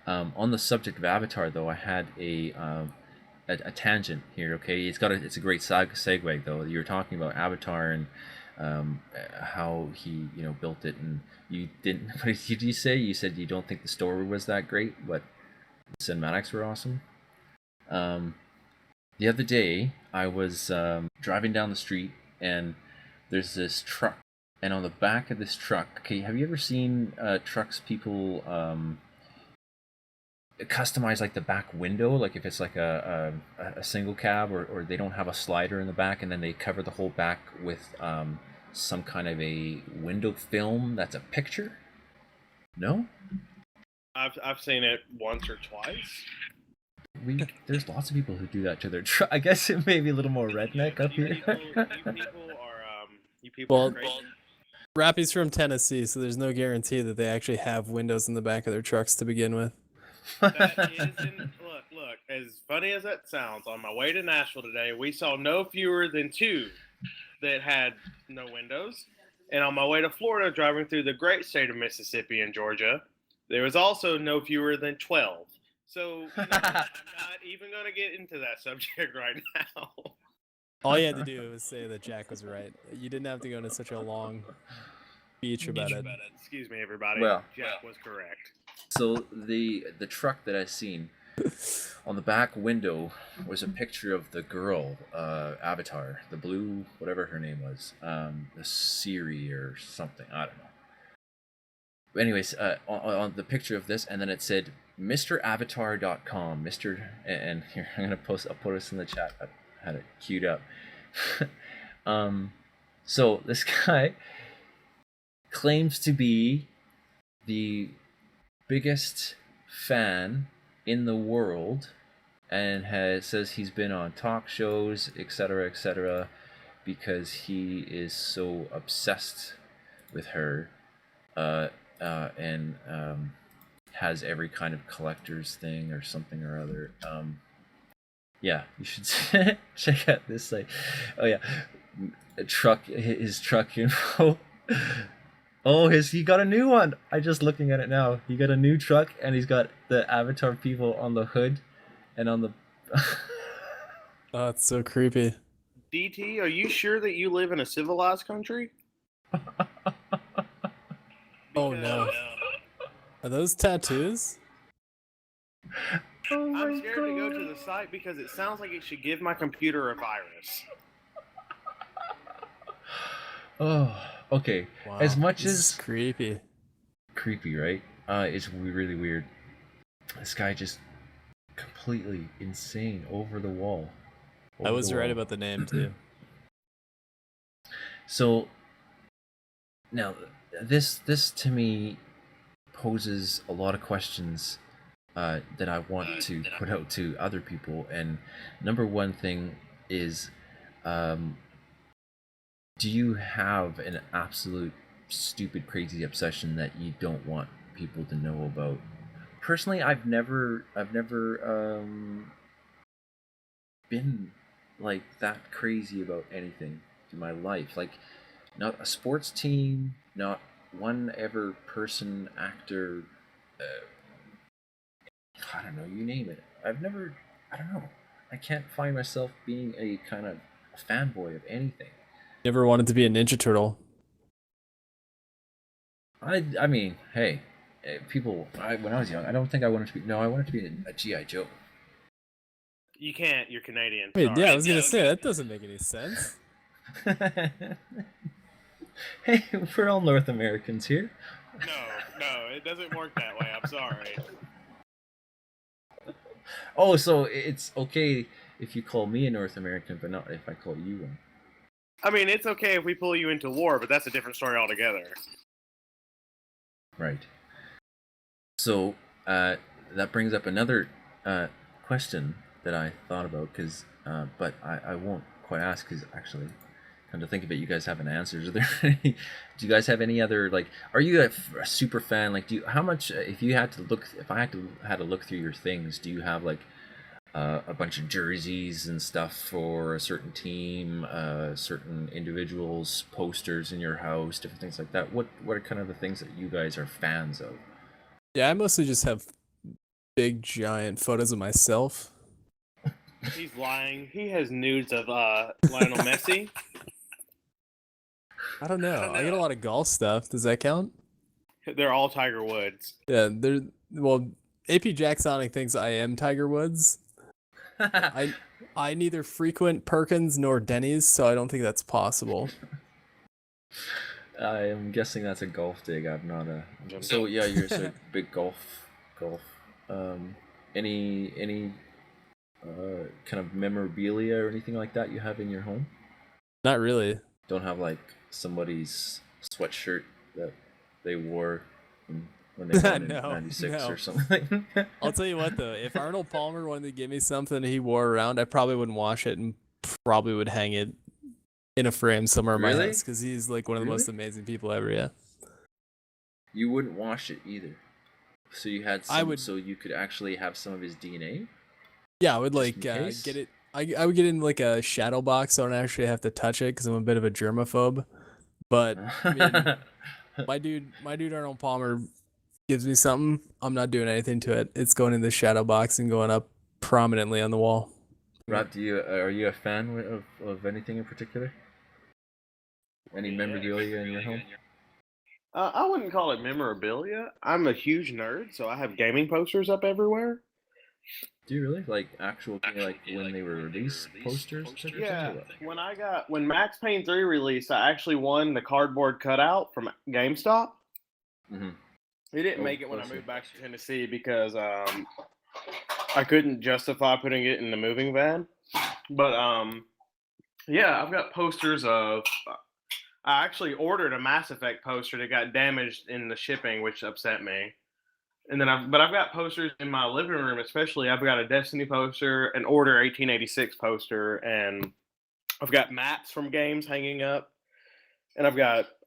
On the subject of Avatar, though, I had a tangent here. Okay, it's a great segue though. You were talking about Avatar and how he built it, and you didn't. What did you say? You said you don't think the story was that great, but the cinematics were awesome. The other day, I was driving down the street, and there's this truck, and on the back of this truck, okay, have you ever seen trucks people customize like the back window, like if it's like a single cab, or they don't have a slider in the back, and then they cover the whole back with some kind of a window film that's a picture? No? I've seen it once or twice. There's lots of people who do that to their truck. I guess it may be a little more redneck up here. You people are crazy. Rappy's from Tennessee, so there's no guarantee that they actually have windows in the back of their trucks to begin with. That isn't, look, as funny as that sounds, on my way to Nashville today, we saw no fewer than 2 that had no windows. And on my way to Florida, driving through the great state of Mississippi and Georgia, there was also no fewer than 12. So I'm not even going to get into that subject right now. All you had to do was say that Jack was right. You didn't have to go into such a long speech about it. Excuse me, everybody. Well, Jack was correct. So the truck that I seen, on the back window was a picture of the girl, Avatar, the blue, whatever her name was, the Siri or something, I don't know. But anyways, on the picture of this, and then it said MrAvatar.com, and here I'll put this in the chat. I had it queued up. So this guy claims to be the biggest fan in the world, and says he's been on talk shows, etc., because he is so obsessed with her, and has every kind of collector's thing or something or other. Yeah, you should check out this site. Oh yeah, his truck info. Oh, he got a new one. I'm just looking at it now. He got a new truck, and he's got the Avatar people on the hood and on the... Oh, it's so creepy. DT, are you sure that you live in a civilized country? Oh, no. Are those tattoos? Oh I'm scared to go to the site because it sounds like it should give my computer a virus. Oh, okay. Wow, as much this as is creepy, right? It's really weird. This guy just completely insane, over the wall. I was right about the name too. So now this to me poses a lot of questions that I want to put out to other people. And number one thing is, do you have an absolute stupid crazy obsession that you don't want people to know about? Personally, I've never been like that crazy about anything in my life. Like, not a sports team, not one ever person, actor, I don't know, you name it. I don't know. I can't find myself being a kind of a fanboy of anything. Never wanted to be a Ninja Turtle. I mean, hey, people, when I was young, I don't think I wanted to be, no, I wanted to be a G.I. Joe. You can't, you're Canadian. Wait, sorry. yeah, I was gonna say, that doesn't make any sense. Hey, we're all North Americans here. No, it doesn't work that way, I'm sorry. Oh, so it's okay if you call me a North American, but not if I call you one. I mean, it's okay if we pull you into war, but that's a different story altogether. Right. So, that brings up another question that I thought about, but I won't quite ask, because actually, come to think of it, you guys haven't answered. Do you guys have any other, like, are you a super fan? Like, how much, if I had to look through your things, do you have like a bunch of jerseys and stuff for a certain team, certain individuals, posters in your house, different things like that? What are kind of the things that you guys are fans of? Yeah, I mostly just have big giant photos of myself. He's lying. He has nudes of Lionel Messi. I don't know. I get a lot of golf stuff. Does that count? They're all Tiger Woods. Yeah, well, AP Jack Sonic thinks I am Tiger Woods. I neither frequent Perkins nor Denny's, so I don't think that's possible. I am guessing that's a golf dig. I'm not a. So yeah, you're a big golf. Any kind of memorabilia or anything like that you have in your home? Not really. Don't have like somebody's sweatshirt that they wore when they won in '96 or something. I'll tell you what though, if Arnold Palmer wanted to give me something he wore around, I probably wouldn't wash it and probably would hang it in a frame somewhere in my house because he's like one of the most amazing people ever. Yeah. You wouldn't wash it either. So you had some, so you could actually have some of his DNA. Yeah, I would like get it. I would get in like a shadow box, so I don't actually have to touch it because I'm a bit of a germaphobe. But I mean, my dude Arnold Palmer gives me something, I'm not doing anything to it. It's going in the shadow box and going up prominently on the wall. Rob, are you a fan of anything in particular? Any memorabilia in your home? I wouldn't call it memorabilia. I'm a huge nerd, so I have gaming posters up everywhere. Do you really? Like actual like when they were released posters? Yeah. When Max Payne 3 released, I actually won the cardboard cutout from GameStop. Mm-hmm. He didn't make it when I moved back to Tennessee because I couldn't justify putting it in the moving van. But yeah, I've got posters of. I actually ordered a Mass Effect poster that got damaged in the shipping, which upset me. And then I've got posters in my living room, especially. I've got a Destiny poster, an Order 1886 poster, and I've got maps from games hanging up. And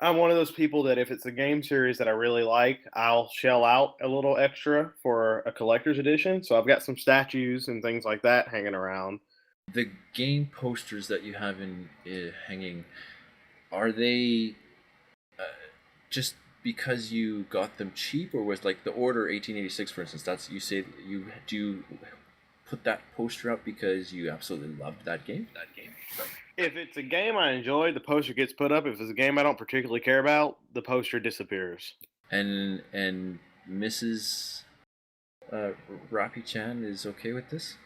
I'm one of those people that if it's a game series that I really like, I'll shell out a little extra for a collector's edition. So I've got some statues and things like that hanging around. The game posters that you have in hanging, are they just because you got them cheap, or was like the Order 1886, for instance? That's do you put that poster up because you absolutely loved that game? If it's a game I enjoy, the poster gets put up. If it's a game I don't particularly care about, the poster disappears. And Mrs. Rappy-chan is okay with this?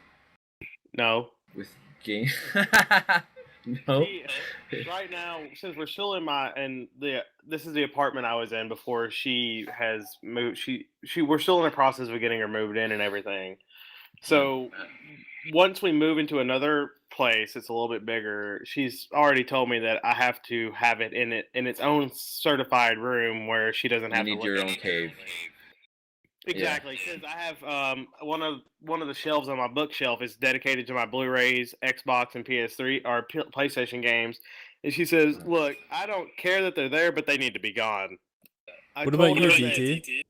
No. With game? No. Right now, since we're still this is the apartment I was in before she has moved. We're still in the process of getting her moved in and everything. So once we move into another place, it's a little bit bigger. She's already told me that I have to have it in its own certified room where she doesn't have to look your own cave. Exactly, because I have one of the shelves on my bookshelf is dedicated to my Blu-rays, Xbox, and PS3 or PlayStation games. And she says, "Look, I don't care that they're there, but they need to be gone." What about you, GT?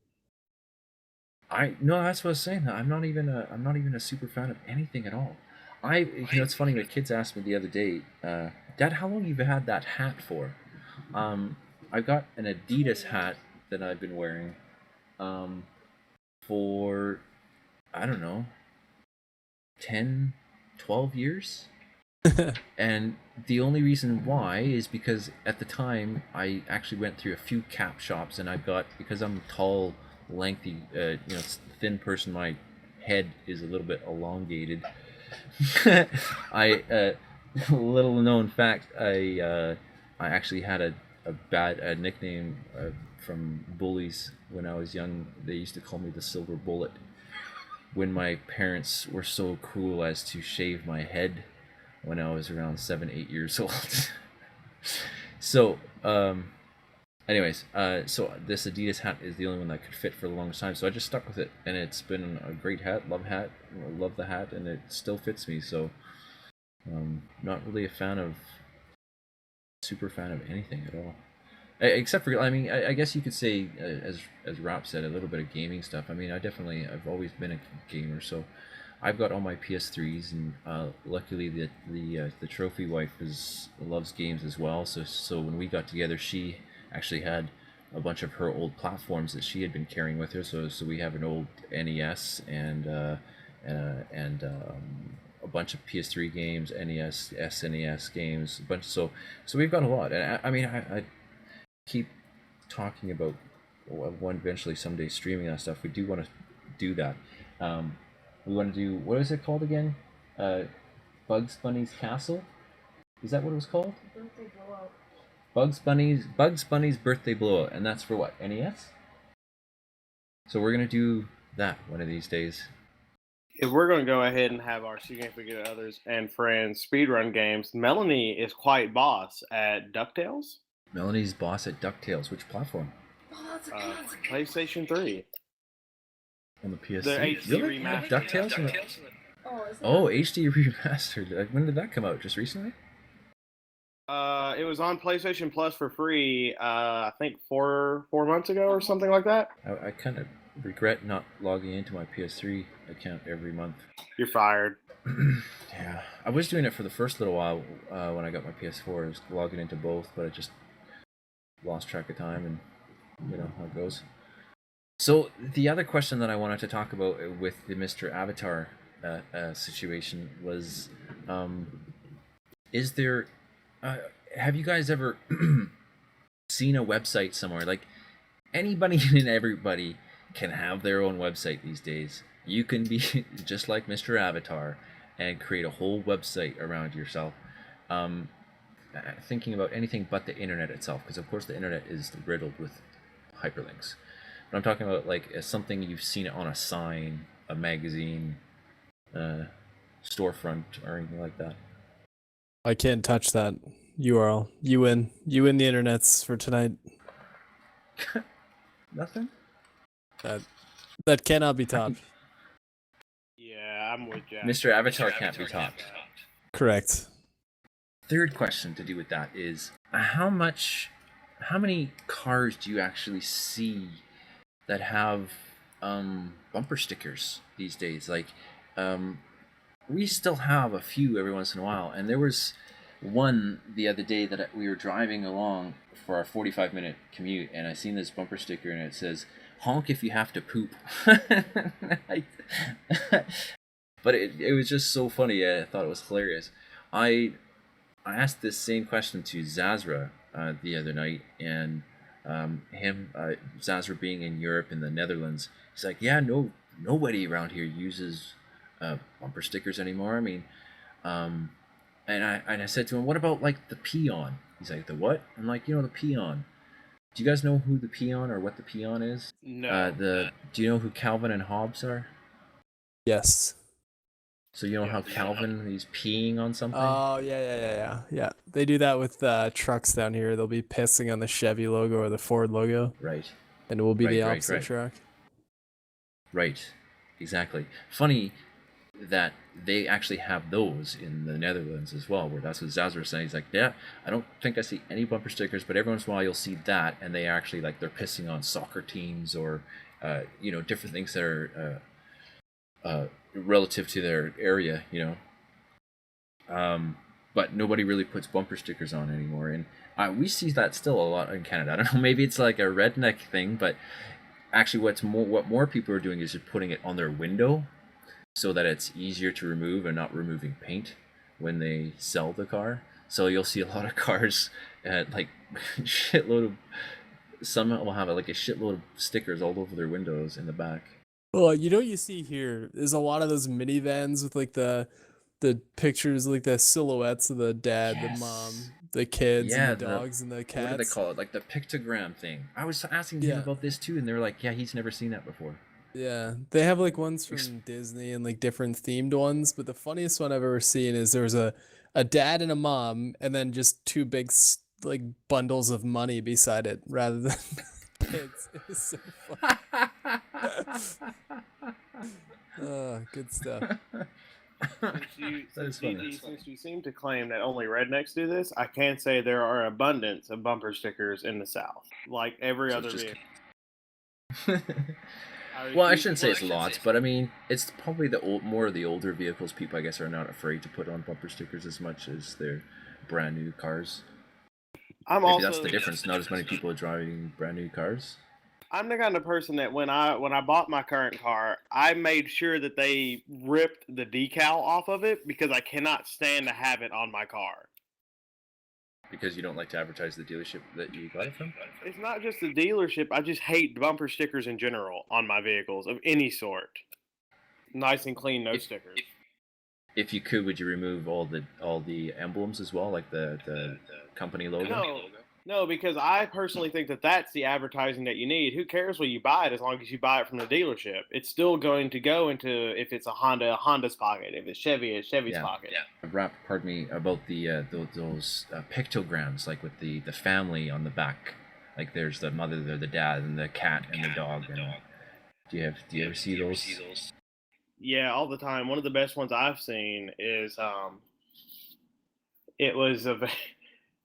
No, that's what I was saying. I'm not even a super fan of anything at all. It's funny. My kids asked me the other day, "Dad, how long have you had that hat for?" I've got an Adidas hat that I've been wearing. For, I don't know, 10, 12 years. And the only reason why is because at the time I actually went through a few cap shops, and because I'm tall, lengthy, thin person, my head is a little bit elongated. Little known fact, I actually had a bad nickname from bullies when I was young. They used to call me the Silver Bullet when my parents were so cruel as to shave my head when I was around 7-8 years old. So anyways, so this Adidas hat is the only one that could fit for the longest time, so I just stuck with it, and it's been a great hat. Love the hat, and it still fits me. So not really a super fan of anything at all. Except for, I guess you could say, as Rap said, a little bit of gaming stuff. I mean, I've always been a gamer, so I've got all my PS3s, and luckily the trophy wife loves games as well. So when we got together, she actually had a bunch of her old platforms that she had been carrying with her. So we have an old NES and a bunch of PS3 games, NES, SNES games, a bunch. So we've got a lot. And I mean, I keep talking about one eventually someday streaming that stuff. We do want to do that. We want to do, what is it called again? Bugs Bunny's Castle? Is that what it was called? Birthday blowout. Bugs Bunny's Birthday Blowout, and that's for what? NES? So we're gonna do that one of these days. If we're going to go ahead and have our significant others and friends speedrun games, Melanie is quite boss at DuckTales. Melanie's boss at DuckTales. Which platform? Oh, that's a classic. PlayStation 3. On the PS3. The HD really? remastered. DuckTales? Oh, HD remastered. When did that come out? Just recently? It was on PlayStation Plus for free, I think 4 months ago or something like that. I kind of regret not logging into my PS3 account every month. You're fired. Yeah, I was doing it for the first little while when I got my PS4. I was logging into both, but I just lost track of time, and you know how it goes. So the other question that I wanted to talk about with the Mr. Avatar situation was, is there, have you guys ever seen a website somewhere? Like, anybody and everybody can have their own website these days. You can be just like Mr. Avatar and create a whole website around yourself. Thinking about anything but the internet itself, because of course the internet is riddled with hyperlinks. But I'm talking about like something you've seen it on a sign, a magazine, storefront, or anything like that. I can't touch that URL. You win. You win the internets for tonight. Nothing? That cannot be topped. Yeah, I'm with you. Mr. Avatar can't be topped. Correct. Third question to do with that is, how many cars do you actually see that have bumper stickers these days? Like, we still have a few every once in a while, and there was one the other day that we were driving along for our 45-minute commute, and I seen this bumper sticker, and it says, "Honk if you have to poop." But it was just so funny. I thought it was hilarious. I asked this same question to Zazra the other night, and Zazra being in Europe, in the Netherlands, he's like, yeah, nobody around here uses bumper stickers anymore. I mean, and I said to him, what about like the peon? He's like, the what? I'm like, the peon. Do you guys know who the peon or what the peon is? No. Do you know who Calvin and Hobbes are? Yes. So you know how Calvin, he's peeing on something? Oh, yeah. They do that with trucks down here. They'll be pissing on the Chevy logo or the Ford logo. Right. And it will be the opposite truck. Right. Exactly. Funny that they actually have those in the Netherlands as well, where that's what Zazra was saying. He's like, yeah, I don't think I see any bumper stickers, but every once in a while you'll see that, and they actually, like, they're pissing on soccer teams or, different things that are relative to their area, but nobody really puts bumper stickers on anymore, and we see that still a lot in Canada. I don't know, maybe it's like a redneck thing, but actually what more people are doing is just putting it on their window so that it's easier to remove and not removing paint when they sell the car. So you'll see a lot of cars like some will have like a shitload of stickers all over their windows in the back. Well, you see here is a lot of those minivans with like the pictures, like the silhouettes of the dad, Yes. the mom, the kids, Yeah, and the dogs and the cats. What do they call it? Like the pictogram thing. I was asking him about this too, and they were like, yeah, he's never seen that before. Yeah, they have like ones from Disney and like different themed ones, but the funniest one I've ever seen is there was a dad and a mom, and then just two big like bundles of money beside it rather than kids. It was so funny. Good stuff. Since you seem to claim that only rednecks do this, I can say there are abundance of bumper stickers in the South, like every other vehicle. Well, I shouldn't say it's lots, but I mean, it's probably more of the older vehicles. People, I guess, are not afraid to put on bumper stickers as much as their brand new cars. Maybe that's the difference. Not as many people are driving brand new cars. I'm the kind of person that when I bought my current car, I made sure that they ripped the decal off of it because I cannot stand to have it on my car. Because you don't like to advertise the dealership that you got it from? It's not just the dealership. I just hate bumper stickers in general on my vehicles of any sort. Nice and clean, no stickers. If you could, would you remove all the emblems as well, like the company logo? No, because I personally think that that's the advertising that you need. Who cares where you buy it as long as you buy it from the dealership? It's still going to go into, if it's a Honda's pocket. If it's Chevy's pocket. Yeah. Rap, pardon me, about those pictograms, like with the family on the back. Like there's the mother, the dad, and the cat and the dog. And do you ever see those? Yeah, all the time. One of the best ones I've seen is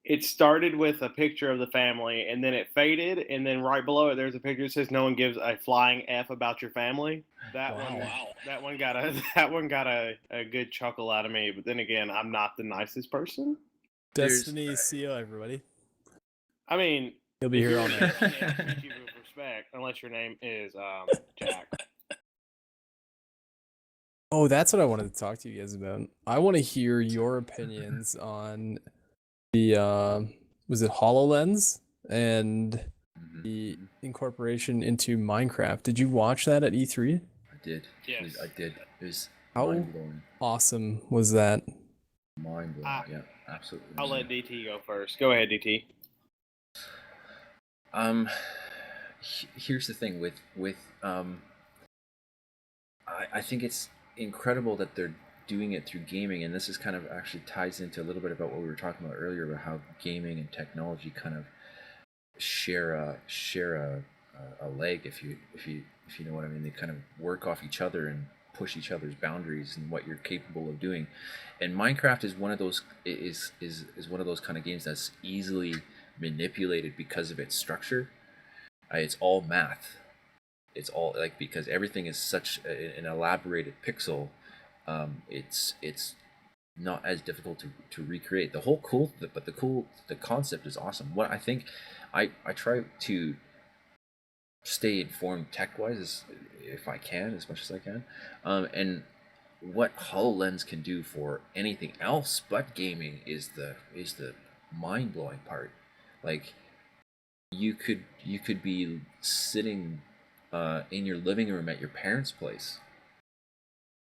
it started with a picture of the family, and then it faded, and then right below it there's a picture that says no one gives a flying F about your family. That one got a good chuckle out of me, but then again, I'm not the nicest person. Destiny CEO, everybody. I mean, he'll be here all night. Treat you with respect, unless your name is Jack. Oh, that's what I wanted to talk to you guys about. I want to hear your opinions on the was it HoloLens and the incorporation into Minecraft. Did you watch that at E3? I did. Yes. I did. It was how mind-blowing. Awesome was that? Mind-blowing. Yeah, absolutely. I'll let DT go first. Go ahead, DT. Here's the thing with I think it's incredible that they're doing it through gaming, and this is kind of actually ties into a little bit about what we were talking about earlier about how gaming and technology kind of share a leg, if you know what I mean. They kind of work off each other and push each other's boundaries and what you're capable of doing. And Minecraft is one of those is one of those kind of games that's easily manipulated because of its structure. It's all math. It's all like, because everything is such an elaborated pixel. It's not as difficult to recreate. The concept is awesome. What I think, I try to stay informed tech-wise if I can, as much as I can, and what HoloLens can do for anything else but gaming is the mind-blowing part. Like you could be sitting in your living room at your parents' place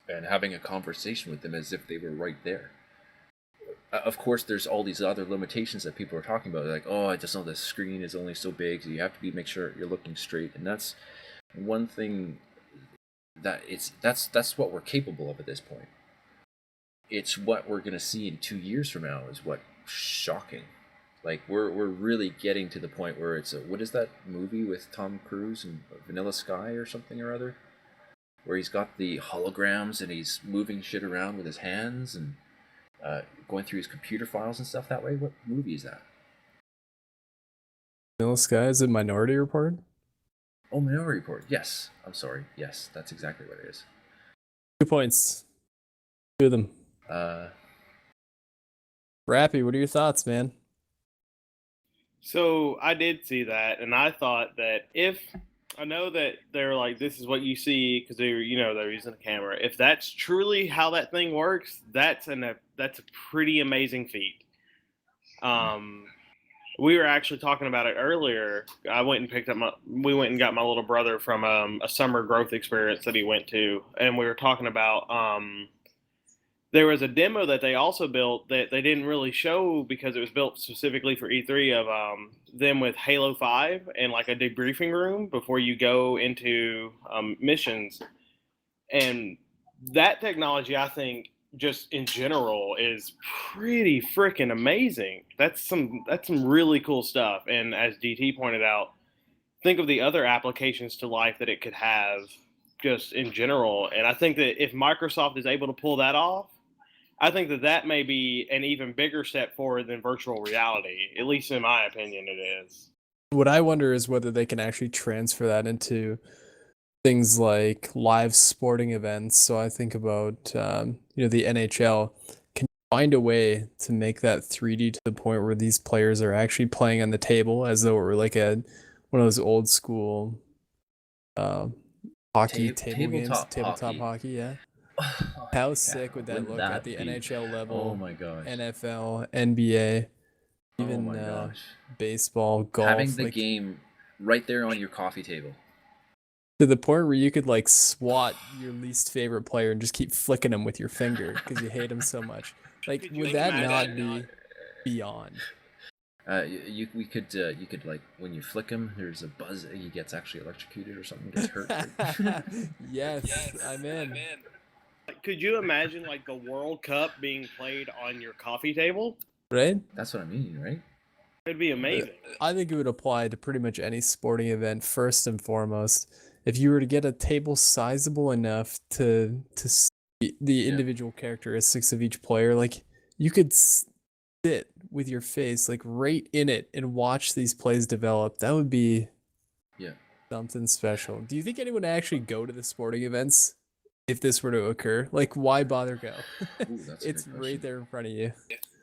and having a conversation with them as if they were right there. Of course, there's all these other limitations that people are talking about, like, oh, I just know the screen is only so big, so you have to make sure you're looking straight, and that's one thing that that's what we're capable of at this point. It's what we're gonna see in 2 years from now is what shocking. Like we're really getting to the point where it's what is that movie with Tom Cruise and Vanilla Sky or something or other, where he's got the holograms and he's moving shit around with his hands and going through his computer files and stuff that way. What movie is that? Vanilla Sky, is it Minority Report? Oh, Minority Report. Yes. I'm sorry. Yes, that's exactly what it is. 2 points. 2 of them. Rappy, what are your thoughts, man? So I did see that, and I thought that I know that they're like, this is what you see because they're using a camera. If that's truly how that thing works, that's a pretty amazing feat. We were actually talking about it earlier. We went and got my little brother from a summer growth experience that he went to, and we were talking about there was a demo that they also built that they didn't really show because it was built specifically for E3 of them with Halo 5 and like a debriefing room before you go into missions. And that technology, I think, just in general is pretty freaking amazing. That's some really cool stuff. And as DT pointed out, think of the other applications to life that it could have just in general. And I think that if Microsoft is able to pull that off, I think that may be an even bigger step forward than virtual reality. At least in my opinion, it is. What I wonder is whether they can actually transfer that into things like live sporting events. So I think about the NHL. Can find a way to make that 3D to the point where these players are actually playing on the table as though it were like one of those old school hockey table games, tabletop hockey, yeah. How sick would that look at the NHL level? Oh my gosh. NFL, NBA, even oh my gosh. baseball, golf. Having the game right there on your coffee table. To the point where you could like swat your least favorite player and just keep flicking him with your finger because you hate him so much. Like, would that not be beyond? You could like when you flick him, there's a buzz. He gets actually electrocuted or something, gets hurt. Yes, I'm in. Could you imagine like the World Cup being played on your coffee table? Right? That's what I mean, right? It'd be amazing. I think it would apply to pretty much any sporting event first and foremost. If you were to get a table sizable enough to see the individual characteristics of each player, like you could sit with your face like right in it and watch these plays develop. That would be something special. Do you think anyone would actually go to the sporting events if this were to occur? Like, why bother go? Ooh, It's right there in front of you.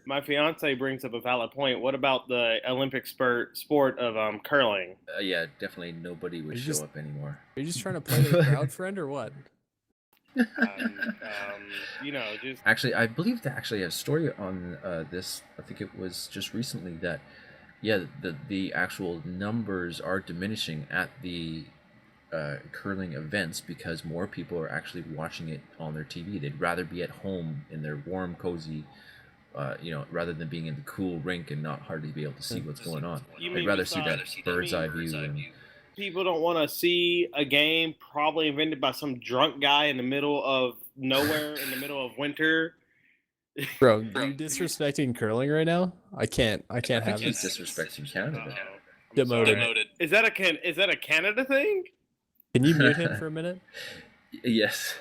My fiance brings up a valid point. What about the Olympic sport of curling? Yeah, definitely nobody would show up anymore. Are you just trying to play the crowd friend or what? Just Actually, I believe that actually a story on this. I think it was just recently that, the actual numbers are diminishing at the curling events because more people are actually watching it on their TV. They'd rather be at home in their warm, cozy. Rather than being in the cool rink and not hardly be able to see what's going on. I'd rather see that bird's eye view. People don't want to see a game probably invented by some drunk guy in the middle of nowhere in the middle of winter. Bro, are you disrespecting curling right now? I can't have He's this. disrespecting Canada. Demoted. Is that a Canada thing? Can you mute him for a minute? Yes.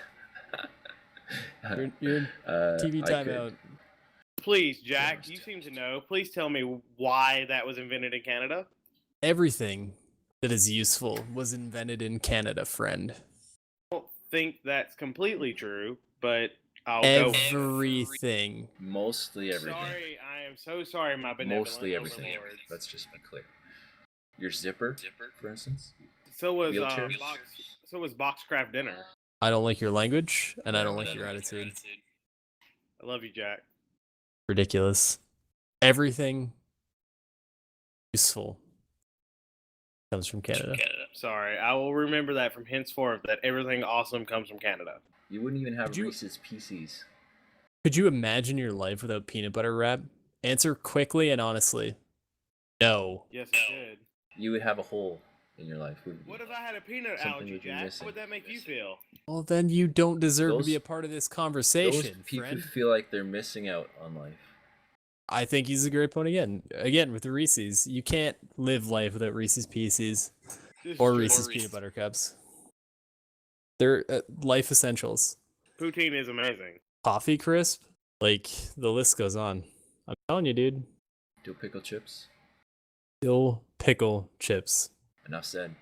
You're TV timeout. Please, Jack, you seem to know. Please tell me why that was invented in Canada. Everything that is useful was invented in Canada, friend. I don't think that's completely true, but I'll go. Everything. Mostly everything. Sorry, I am so sorry, my benevolent Mostly everything. overlords. Let's just be clear. Your zipper, for instance. So was Wheelchairs? Boxcraft dinner. I don't like your language, and I don't like your attitude. I love you, Jack. Ridiculous. Everything useful comes from Canada. Sorry, I will remember that from henceforth, that everything awesome comes from Canada. You wouldn't even have Reese's Pieces. Could you imagine your life without peanut butter wrap? Answer quickly and honestly. No. Yes, I could. You would have a hole in your life. What if I had a peanut allergy, Jack? How would that make you feel? Well, then you don't deserve to be a part of this conversation, Those people friend. feel like they're missing out on life. I think he's a great point again. Again, with the Reese's. You can't live life without Reese's Pieces or Reese's Peanut Butter Cups. They're life essentials. Poutine is amazing. Coffee crisp? Like, the list goes on. I'm telling you, dude. Dill pickle chips. Dill pickle chips. Enough said.